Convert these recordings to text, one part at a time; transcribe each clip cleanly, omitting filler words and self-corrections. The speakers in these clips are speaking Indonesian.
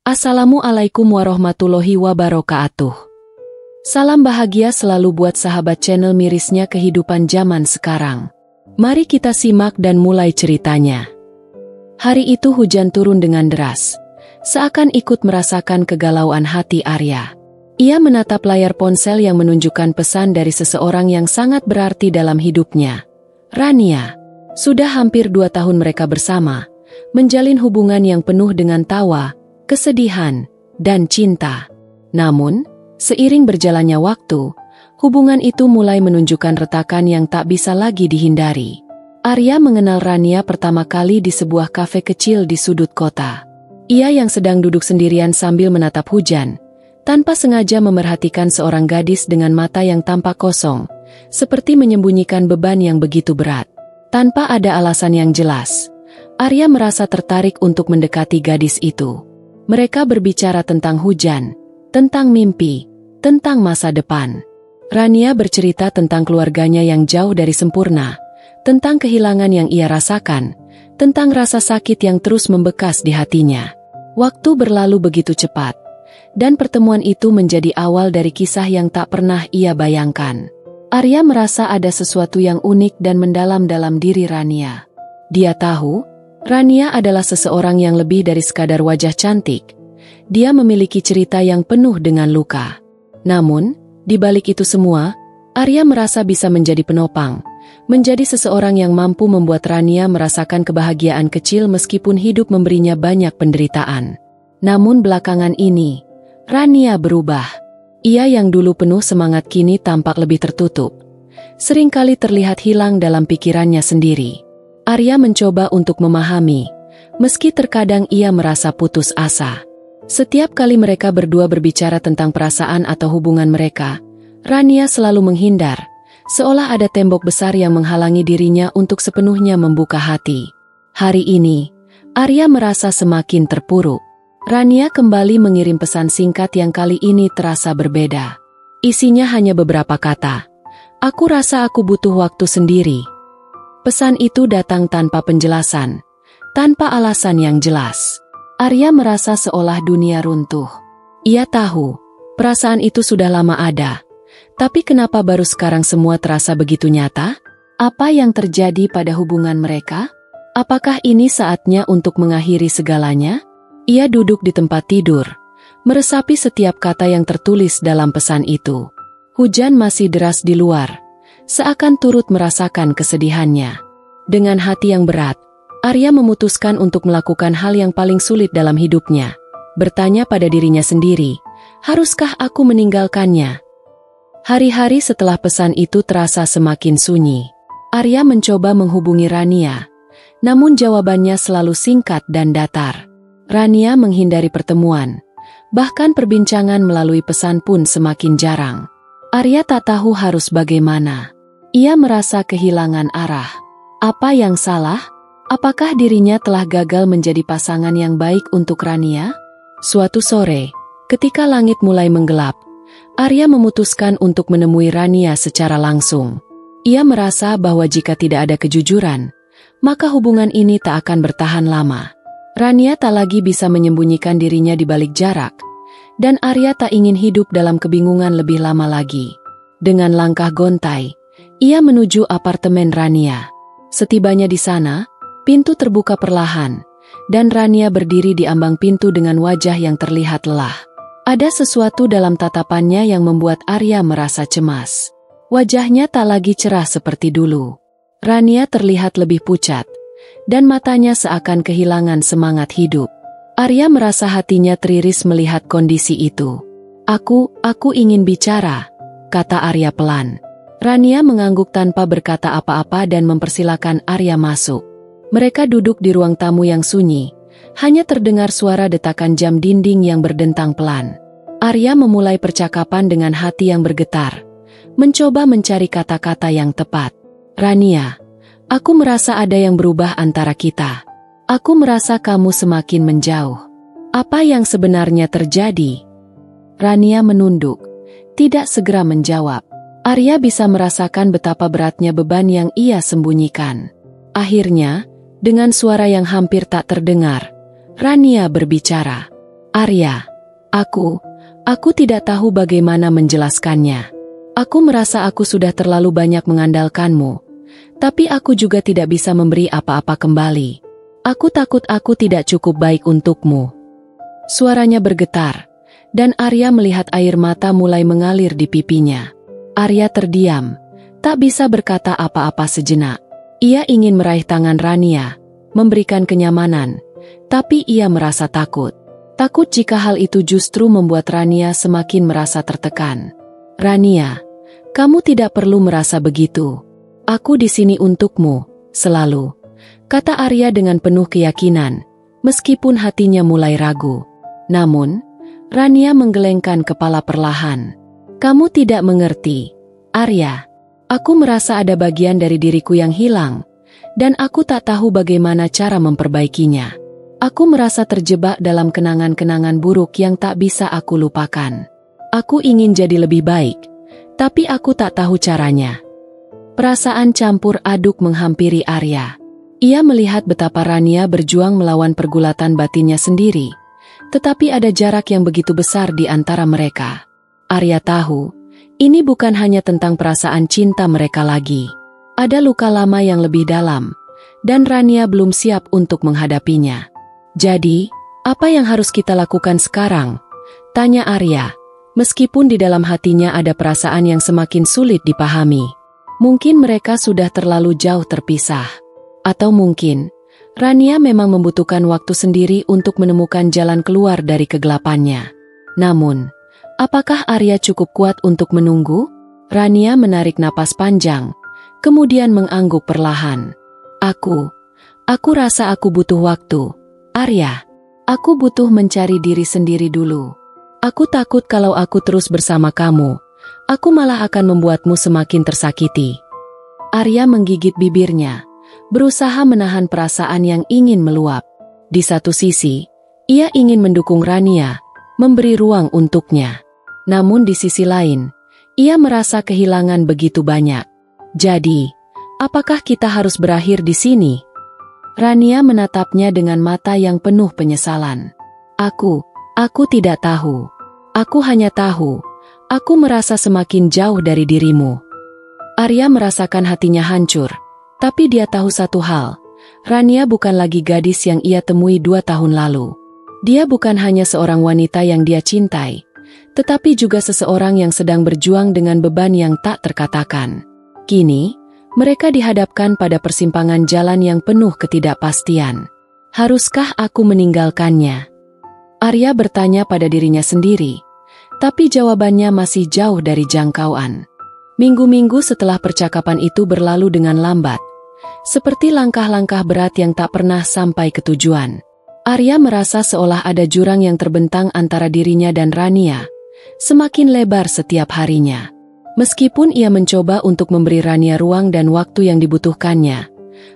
Assalamualaikum warahmatullahi wabarakatuh. Salam bahagia selalu buat sahabat channel mirisnya kehidupan zaman sekarang. Mari kita simak dan mulai ceritanya. Hari itu hujan turun dengan deras. Seakan ikut merasakan kegalauan hati Arya. Ia menatap layar ponsel yang menunjukkan pesan dari seseorang yang sangat berarti dalam hidupnya. Rania. Sudah hampir 2 tahun mereka bersama, menjalin hubungan yang penuh dengan tawa, kesedihan, dan cinta. Namun, seiring berjalannya waktu, hubungan itu mulai menunjukkan retakan yang tak bisa lagi dihindari. Arya mengenal Rania pertama kali di sebuah kafe kecil di sudut kota. Ia yang sedang duduk sendirian sambil menatap hujan, tanpa sengaja memerhatikan seorang gadis dengan mata yang tampak kosong, seperti menyembunyikan beban yang begitu berat. Tanpa ada alasan yang jelas, Arya merasa tertarik untuk mendekati gadis itu. Mereka berbicara tentang hujan, tentang mimpi, tentang masa depan. Rania bercerita tentang keluarganya yang jauh dari sempurna, tentang kehilangan yang ia rasakan, tentang rasa sakit yang terus membekas di hatinya. Waktu berlalu begitu cepat, dan pertemuan itu menjadi awal dari kisah yang tak pernah ia bayangkan. Arya merasa ada sesuatu yang unik dan mendalam dalam diri Rania. Dia tahu, Rania adalah seseorang yang lebih dari sekadar wajah cantik. Dia memiliki cerita yang penuh dengan luka. Namun, di balik itu semua, Arya merasa bisa menjadi penopang, menjadi seseorang yang mampu membuat Rania merasakan kebahagiaan kecil meskipun hidup memberinya banyak penderitaan. Namun belakangan ini, Rania berubah. Ia yang dulu penuh semangat kini tampak lebih tertutup. Seringkali terlihat hilang dalam pikirannya sendiri. Arya mencoba untuk memahami, meski terkadang ia merasa putus asa. Setiap kali mereka berdua berbicara tentang perasaan atau hubungan mereka, Rania selalu menghindar, seolah ada tembok besar yang menghalangi dirinya untuk sepenuhnya membuka hati. Hari ini, Arya merasa semakin terpuruk. Rania kembali mengirim pesan singkat yang kali ini terasa berbeda. Isinya hanya beberapa kata. "Aku rasa aku butuh waktu sendiri." Pesan itu datang tanpa penjelasan, tanpa alasan yang jelas. Arya merasa seolah dunia runtuh. Ia tahu, perasaan itu sudah lama ada. Tapi kenapa baru sekarang semua terasa begitu nyata? Apa yang terjadi pada hubungan mereka? Apakah ini saatnya untuk mengakhiri segalanya? Ia duduk di tempat tidur, meresapi setiap kata yang tertulis dalam pesan itu. Hujan masih deras di luar, seakan turut merasakan kesedihannya. Dengan hati yang berat, Arya memutuskan untuk melakukan hal yang paling sulit dalam hidupnya. Bertanya pada dirinya sendiri, haruskah aku meninggalkannya? Hari-hari setelah pesan itu terasa semakin sunyi. Arya mencoba menghubungi Rania, namun jawabannya selalu singkat dan datar. Rania menghindari pertemuan, bahkan perbincangan melalui pesan pun semakin jarang. Arya tak tahu harus bagaimana. Ia merasa kehilangan arah. Apa yang salah? Apakah dirinya telah gagal menjadi pasangan yang baik untuk Rania? Suatu sore, ketika langit mulai menggelap, Arya memutuskan untuk menemui Rania secara langsung. Ia merasa bahwa jika tidak ada kejujuran, maka hubungan ini tak akan bertahan lama. Rania tak lagi bisa menyembunyikan dirinya di balik jarak, dan Arya tak ingin hidup dalam kebingungan lebih lama lagi. Dengan langkah gontai, ia menuju apartemen Rania. Setibanya di sana, pintu terbuka perlahan, dan Rania berdiri di ambang pintu dengan wajah yang terlihat lelah. Ada sesuatu dalam tatapannya yang membuat Arya merasa cemas. Wajahnya tak lagi cerah seperti dulu. Rania terlihat lebih pucat, dan matanya seakan kehilangan semangat hidup. Arya merasa hatinya teriris melihat kondisi itu. Aku ingin bicara," kata Arya pelan. Rania mengangguk tanpa berkata apa-apa dan mempersilakan Arya masuk. Mereka duduk di ruang tamu yang sunyi, hanya terdengar suara detakan jam dinding yang berdentang pelan. Arya memulai percakapan dengan hati yang bergetar, mencoba mencari kata-kata yang tepat. "Rania, aku merasa ada yang berubah antara kita. Aku merasa kamu semakin menjauh. Apa yang sebenarnya terjadi?" Rania menunduk, tidak segera menjawab. Arya bisa merasakan betapa beratnya beban yang ia sembunyikan. Akhirnya, dengan suara yang hampir tak terdengar, Rania berbicara. Arya, aku tidak tahu bagaimana menjelaskannya. Aku merasa aku sudah terlalu banyak mengandalkanmu, tapi aku juga tidak bisa memberi apa-apa kembali. Aku takut aku tidak cukup baik untukmu. Suaranya bergetar, dan Arya melihat air mata mulai mengalir di pipinya. Arya terdiam, tak bisa berkata apa-apa sejenak. Ia ingin meraih tangan Rania, memberikan kenyamanan, tapi ia merasa takut. Takut jika hal itu justru membuat Rania semakin merasa tertekan. Rania, kamu tidak perlu merasa begitu. Aku di sini untukmu, selalu, kata Arya dengan penuh keyakinan, meskipun hatinya mulai ragu. Namun, Rania menggelengkan kepala perlahan. Kamu tidak mengerti, Arya. Aku merasa ada bagian dari diriku yang hilang, dan aku tak tahu bagaimana cara memperbaikinya. Aku merasa terjebak dalam kenangan-kenangan buruk yang tak bisa aku lupakan. Aku ingin jadi lebih baik, tapi aku tak tahu caranya. Perasaan campur aduk menghampiri Arya. Ia melihat betapa Rania berjuang melawan pergulatan batinnya sendiri, tetapi ada jarak yang begitu besar di antara mereka. Arya tahu, ini bukan hanya tentang perasaan cinta mereka lagi. Ada luka lama yang lebih dalam, dan Rania belum siap untuk menghadapinya. Jadi, apa yang harus kita lakukan sekarang? Tanya Arya, meskipun di dalam hatinya ada perasaan yang semakin sulit dipahami. Mungkin mereka sudah terlalu jauh terpisah. Atau mungkin, Rania memang membutuhkan waktu sendiri untuk menemukan jalan keluar dari kegelapannya. Namun, apakah Arya cukup kuat untuk menunggu? Rania menarik napas panjang, kemudian mengangguk perlahan. Aku rasa aku butuh waktu. Arya, aku butuh mencari diri sendiri dulu. Aku takut kalau aku terus bersama kamu, aku malah akan membuatmu semakin tersakiti. Arya menggigit bibirnya, berusaha menahan perasaan yang ingin meluap. Di satu sisi, ia ingin mendukung Rania, memberi ruang untuknya. Namun di sisi lain, ia merasa kehilangan begitu banyak. Jadi, apakah kita harus berakhir di sini? Rania menatapnya dengan mata yang penuh penyesalan. Aku tidak tahu. Aku hanya tahu, aku merasa semakin jauh dari dirimu. Arya merasakan hatinya hancur, tapi dia tahu satu hal, Rania bukan lagi gadis yang ia temui 2 tahun lalu. Dia bukan hanya seorang wanita yang dia cintai, tetapi juga seseorang yang sedang berjuang dengan beban yang tak terkatakan. Kini, mereka dihadapkan pada persimpangan jalan yang penuh ketidakpastian. Haruskah aku meninggalkannya? Arya bertanya pada dirinya sendiri, tapi jawabannya masih jauh dari jangkauan. Minggu-minggu setelah percakapan itu berlalu dengan lambat, seperti langkah-langkah berat yang tak pernah sampai ke tujuan. Arya merasa seolah ada jurang yang terbentang antara dirinya dan Rania, semakin lebar setiap harinya. Meskipun ia mencoba untuk memberi Rania ruang dan waktu yang dibutuhkannya,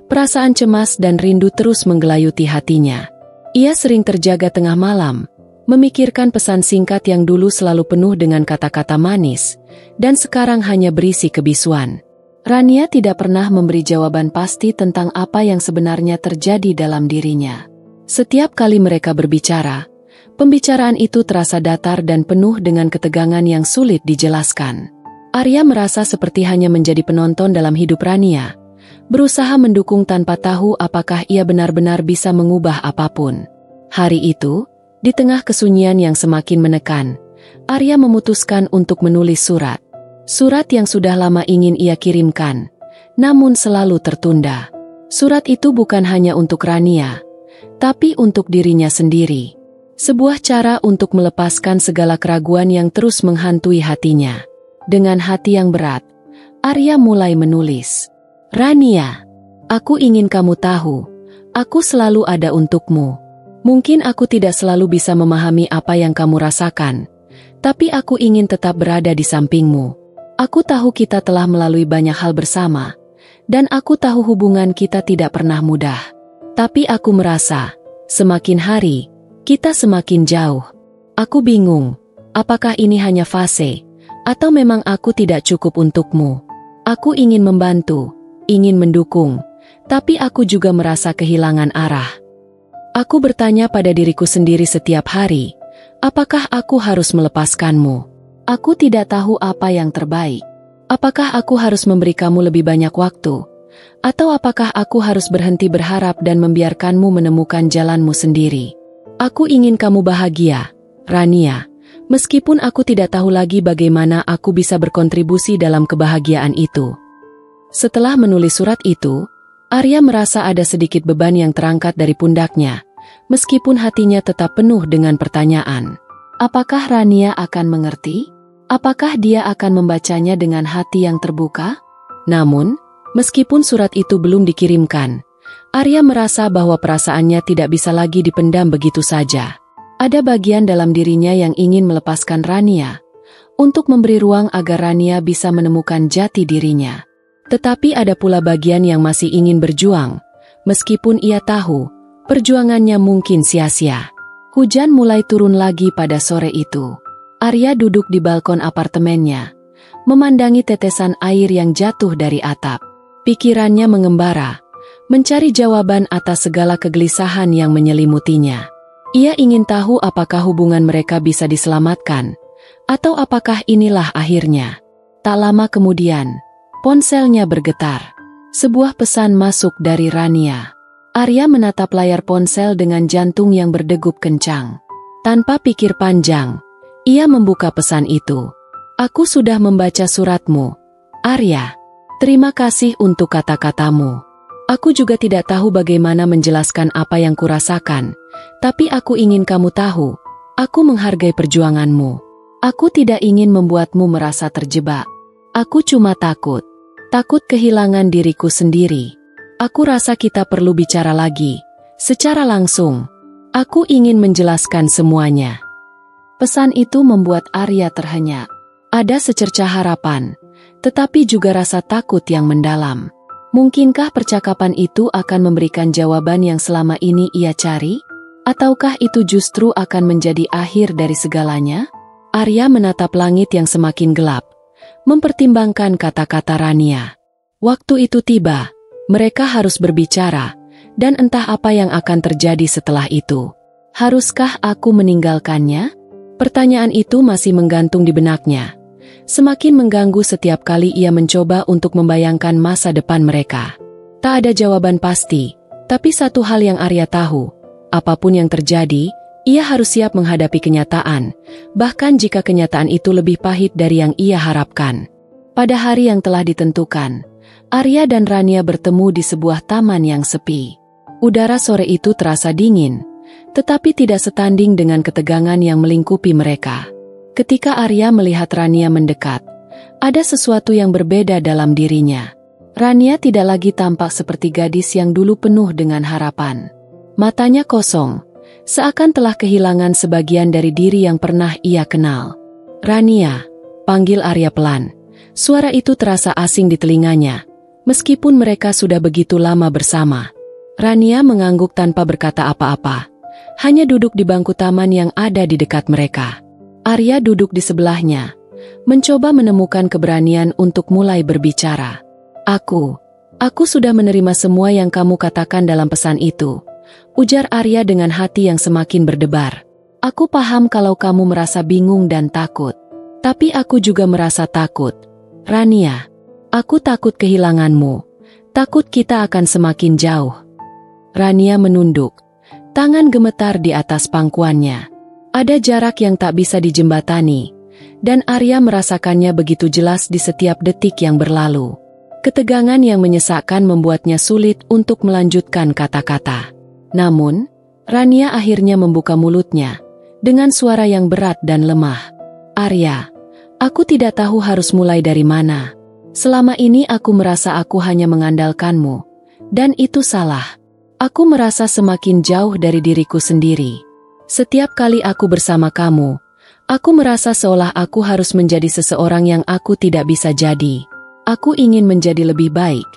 perasaan cemas dan rindu terus menggelayuti hatinya. Ia sering terjaga tengah malam, memikirkan pesan singkat yang dulu selalu penuh dengan kata-kata manis, dan sekarang hanya berisi kebisuan. Rania tidak pernah memberi jawaban pasti tentang apa yang sebenarnya terjadi dalam dirinya. Setiap kali mereka berbicara, pembicaraan itu terasa datar dan penuh dengan ketegangan yang sulit dijelaskan. Arya merasa seperti hanya menjadi penonton dalam hidup Rania, berusaha mendukung tanpa tahu apakah ia benar-benar bisa mengubah apapun. Hari itu, di tengah kesunyian yang semakin menekan, Arya memutuskan untuk menulis surat. Surat yang sudah lama ingin ia kirimkan, namun selalu tertunda. Surat itu bukan hanya untuk Rania, tapi untuk dirinya sendiri. Sebuah cara untuk melepaskan segala keraguan yang terus menghantui hatinya. Dengan hati yang berat, Arya mulai menulis. Rania, aku ingin kamu tahu, aku selalu ada untukmu. Mungkin aku tidak selalu bisa memahami apa yang kamu rasakan, tapi aku ingin tetap berada di sampingmu. Aku tahu kita telah melalui banyak hal bersama, dan aku tahu hubungan kita tidak pernah mudah. Tapi aku merasa, semakin hari, kita semakin jauh. Aku bingung, apakah ini hanya fase, atau memang aku tidak cukup untukmu. Aku ingin membantu, ingin mendukung, tapi aku juga merasa kehilangan arah. Aku bertanya pada diriku sendiri setiap hari, Apakah aku harus melepaskanmu? Aku tidak tahu apa yang terbaik. Apakah aku harus memberi kamu lebih banyak waktu? Atau apakah aku harus berhenti berharap dan membiarkanmu menemukan jalanmu sendiri? Aku ingin kamu bahagia, Rania. Meskipun aku tidak tahu lagi bagaimana aku bisa berkontribusi dalam kebahagiaan itu. Setelah menulis surat itu, Arya merasa ada sedikit beban yang terangkat dari pundaknya, meskipun hatinya tetap penuh dengan pertanyaan. Apakah Rania akan mengerti? Apakah dia akan membacanya dengan hati yang terbuka? Namun, meskipun surat itu belum dikirimkan, Arya merasa bahwa perasaannya tidak bisa lagi dipendam begitu saja. Ada bagian dalam dirinya yang ingin melepaskan Rania, untuk memberi ruang agar Rania bisa menemukan jati dirinya. Tetapi ada pula bagian yang masih ingin berjuang, meskipun ia tahu, perjuangannya mungkin sia-sia. Hujan mulai turun lagi pada sore itu. Arya duduk di balkon apartemennya, memandangi tetesan air yang jatuh dari atap. Pikirannya mengembara, mencari jawaban atas segala kegelisahan yang menyelimutinya. Ia ingin tahu apakah hubungan mereka bisa diselamatkan, atau apakah inilah akhirnya. Tak lama kemudian, ponselnya bergetar. Sebuah pesan masuk dari Rania. Arya menatap layar ponsel dengan jantung yang berdegup kencang. Tanpa pikir panjang, ia membuka pesan itu. Aku sudah membaca suratmu, Arya. Terima kasih untuk kata-katamu. Aku juga tidak tahu bagaimana menjelaskan apa yang kurasakan, tapi aku ingin kamu tahu, aku menghargai perjuanganmu. Aku tidak ingin membuatmu merasa terjebak. Aku cuma takut kehilangan diriku sendiri. Aku rasa kita perlu bicara lagi, secara langsung. Aku ingin menjelaskan semuanya. Pesan itu membuat Arya terhenyak. Ada secercah harapan, tetapi juga rasa takut yang mendalam. Mungkinkah percakapan itu akan memberikan jawaban yang selama ini ia cari? Ataukah itu justru akan menjadi akhir dari segalanya? Arya menatap langit yang semakin gelap, mempertimbangkan kata-kata Rania. Waktu itu tiba, mereka harus berbicara, dan entah apa yang akan terjadi setelah itu. Haruskah aku meninggalkannya? Pertanyaan itu masih menggantung di benaknya. Semakin mengganggu setiap kali ia mencoba untuk membayangkan masa depan mereka. Tak ada jawaban pasti, tapi satu hal yang Arya tahu, apapun yang terjadi, ia harus siap menghadapi kenyataan, bahkan jika kenyataan itu lebih pahit dari yang ia harapkan. Pada hari yang telah ditentukan, Arya dan Rania bertemu di sebuah taman yang sepi. Udara sore itu terasa dingin, tetapi tidak setanding dengan ketegangan yang melingkupi mereka. Ketika Arya melihat Rania mendekat, ada sesuatu yang berbeda dalam dirinya. Rania tidak lagi tampak seperti gadis yang dulu penuh dengan harapan. Matanya kosong, seakan telah kehilangan sebagian dari diri yang pernah ia kenal. Rania, panggil Arya pelan. Suara itu terasa asing di telinganya, meskipun mereka sudah begitu lama bersama. Rania mengangguk tanpa berkata apa-apa, hanya duduk di bangku taman yang ada di dekat mereka. Arya duduk di sebelahnya, mencoba menemukan keberanian untuk mulai berbicara. Aku sudah menerima semua yang kamu katakan dalam pesan itu, ujar Arya dengan hati yang semakin berdebar. Aku paham kalau kamu merasa bingung dan takut, tapi aku juga merasa takut. Rania, aku takut kehilanganmu, takut kita akan semakin jauh. Rania menunduk, tangan gemetar di atas pangkuannya. Ada jarak yang tak bisa dijembatani, dan Arya merasakannya begitu jelas di setiap detik yang berlalu. Ketegangan yang menyesakkan membuatnya sulit untuk melanjutkan kata-kata. Namun, Rania akhirnya membuka mulutnya, dengan suara yang berat dan lemah. Arya, aku tidak tahu harus mulai dari mana. Selama ini aku merasa aku hanya mengandalkanmu, dan itu salah. Aku merasa semakin jauh dari diriku sendiri. Setiap kali aku bersama kamu, aku merasa seolah aku harus menjadi seseorang yang aku tidak bisa jadi. Aku ingin menjadi lebih baik,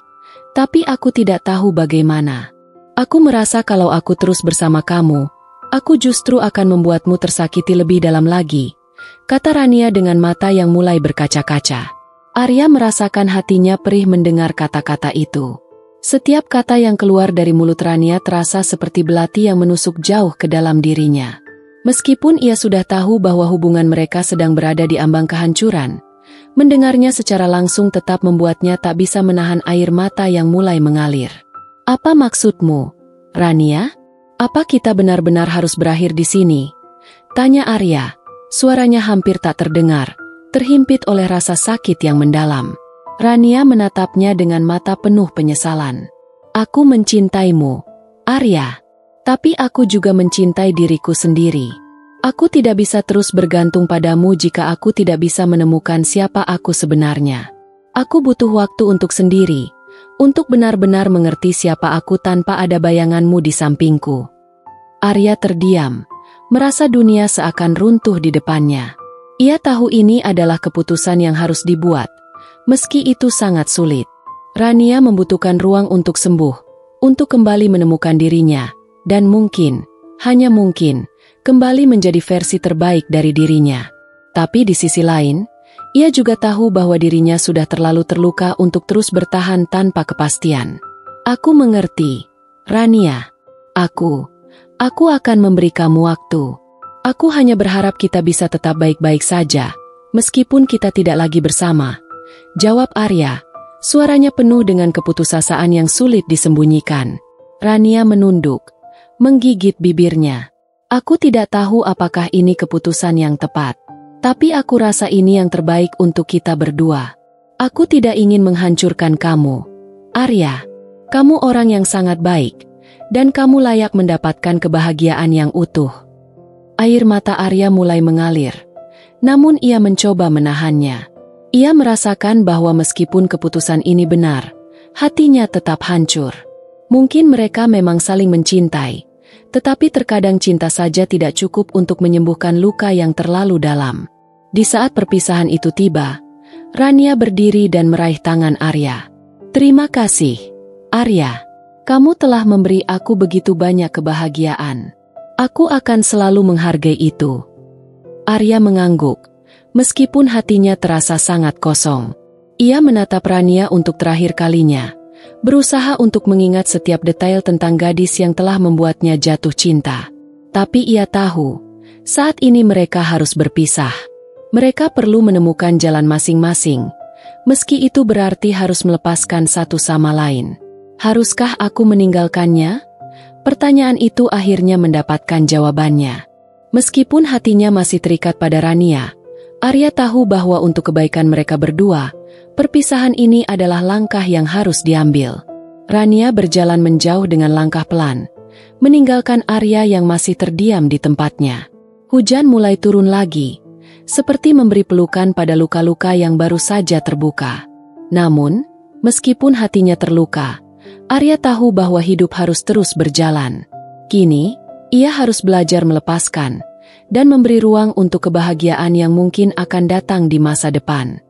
tapi aku tidak tahu bagaimana. Aku merasa kalau aku terus bersama kamu, aku justru akan membuatmu tersakiti lebih dalam lagi, kata Rania dengan mata yang mulai berkaca-kaca. Arya merasakan hatinya perih mendengar kata-kata itu. Setiap kata yang keluar dari mulut Rania terasa seperti belati yang menusuk jauh ke dalam dirinya. Meskipun ia sudah tahu bahwa hubungan mereka sedang berada di ambang kehancuran, mendengarnya secara langsung tetap membuatnya tak bisa menahan air mata yang mulai mengalir. Apa maksudmu, Rania? Apa kita benar-benar harus berakhir di sini? Tanya Arya. Suaranya hampir tak terdengar, terhimpit oleh rasa sakit yang mendalam. Rania menatapnya dengan mata penuh penyesalan. Aku mencintaimu, Arya. Tapi aku juga mencintai diriku sendiri. Aku tidak bisa terus bergantung padamu jika aku tidak bisa menemukan siapa aku sebenarnya. Aku butuh waktu untuk sendiri, untuk benar-benar mengerti siapa aku tanpa ada bayanganmu di sampingku. Arya terdiam, merasa dunia seakan runtuh di depannya. Ia tahu ini adalah keputusan yang harus dibuat, meski itu sangat sulit. Rania membutuhkan ruang untuk sembuh, untuk kembali menemukan dirinya, dan mungkin, hanya mungkin, kembali menjadi versi terbaik dari dirinya. Tapi di sisi lain, ia juga tahu bahwa dirinya sudah terlalu terluka untuk terus bertahan tanpa kepastian. Aku mengerti, Rania. Aku akan memberi kamu waktu. Aku hanya berharap kita bisa tetap baik-baik saja, meskipun kita tidak lagi bersama. Jawab Arya, suaranya penuh dengan keputusasaan yang sulit disembunyikan. Rania menunduk, menggigit bibirnya. Aku tidak tahu apakah ini keputusan yang tepat, tapi aku rasa ini yang terbaik untuk kita berdua. Aku tidak ingin menghancurkan kamu, Arya. Kamu orang yang sangat baik, dan kamu layak mendapatkan kebahagiaan yang utuh. Air mata Arya mulai mengalir, namun ia mencoba menahannya. Ia merasakan bahwa meskipun keputusan ini benar, hatinya tetap hancur. Mungkin mereka memang saling mencintai, tetapi terkadang cinta saja tidak cukup untuk menyembuhkan luka yang terlalu dalam. Di saat perpisahan itu tiba, Rania berdiri dan meraih tangan Arya. Terima kasih, Arya. Kamu telah memberi aku begitu banyak kebahagiaan. Aku akan selalu menghargai itu. Arya mengangguk, meskipun hatinya terasa sangat kosong. Ia menatap Rania untuk terakhir kalinya, berusaha untuk mengingat setiap detail tentang gadis yang telah membuatnya jatuh cinta. Tapi ia tahu, saat ini mereka harus berpisah. Mereka perlu menemukan jalan masing-masing, meski itu berarti harus melepaskan satu sama lain. Haruskah aku meninggalkannya? Pertanyaan itu akhirnya mendapatkan jawabannya. Meskipun hatinya masih terikat pada Rania, Arya tahu bahwa untuk kebaikan mereka berdua, perpisahan ini adalah langkah yang harus diambil. Rania berjalan menjauh dengan langkah pelan, meninggalkan Arya yang masih terdiam di tempatnya. Hujan mulai turun lagi, seperti memberi pelukan pada luka-luka yang baru saja terbuka. Namun, meskipun hatinya terluka, Arya tahu bahwa hidup harus terus berjalan. Kini, ia harus belajar melepaskan dan memberi ruang untuk kebahagiaan yang mungkin akan datang di masa depan.